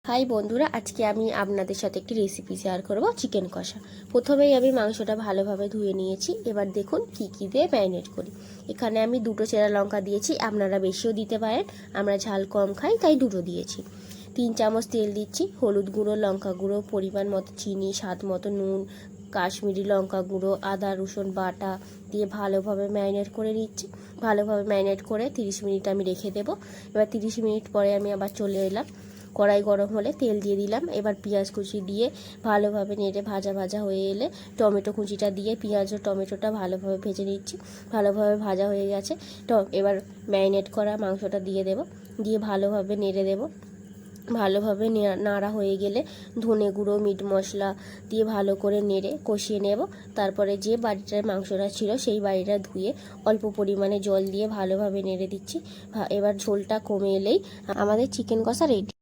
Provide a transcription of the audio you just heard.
High বন্ধুরা, আজকে আমি আপনাদের সাথে একটি রেসিপি শেয়ার করব চিকেন কষা। প্রথমেই আমি মাংসটা ভালোভাবে ধুয়ে নিয়েছি। এবার দেখুন কি কি দিয়ে ম্যারিনেট করি। এখানে আমি 2টো চেরা লঙ্কা দিয়েছি, আপনারা বেশিও দিতে পারেন। আমরা ঝাল কম খাই তাই 2টো দিয়েছি। 3 চামচ তেল দিচ্ছি, হলুদ গুঁড়ো, লঙ্কা গুঁড়ো, পরিমাণ মতো চিনি, স্বাদ মতো নুন, কাশ্মীরি লঙ্কা গুঁড়ো, আদা রসুন বাটা দিয়ে ভালোভাবে ম্যারিনেট করে নিচ্ছি। ভালোভাবে ম্যারিনেট করে 30 মিনিট আমি রেখে দেবো। এবার 30 মিনিট পরে আমি আবার চলে এলাম। কড়াই গরম হলে তেল দিয়ে দিলাম। এবার পেঁয়াজ কুচি দিয়ে ভালোভাবে নেড়ে ভাজা ভাজা হয়ে এলে টমেটো কুচিটা দিয়ে পেঁয়াজ ও টমেটোটা ভালোভাবে ভেজে নিচ্ছি। ভালোভাবে ভাজা হয়ে গেছে। এবার ম্যারিনেট করা মাংসটা দিয়ে দেব, দিয়ে ভালোভাবে নেড়ে দেব। ভালোভাবে নাড়া হয়ে গেলে ধনে গুঁড়ো, মিট মশলা দিয়ে ভালো করে নেড়ে কষিয়ে নেব। তারপরে যে বাটিটার মাংসটা ছিল সেই বাটিটা ধুয়ে অল্প পরিমাণে জল দিয়ে ভালোভাবে নেড়ে দিচ্ছি। এবার ঝোলটা কমে এলেই আমাদের চিকেন কষা রেডি।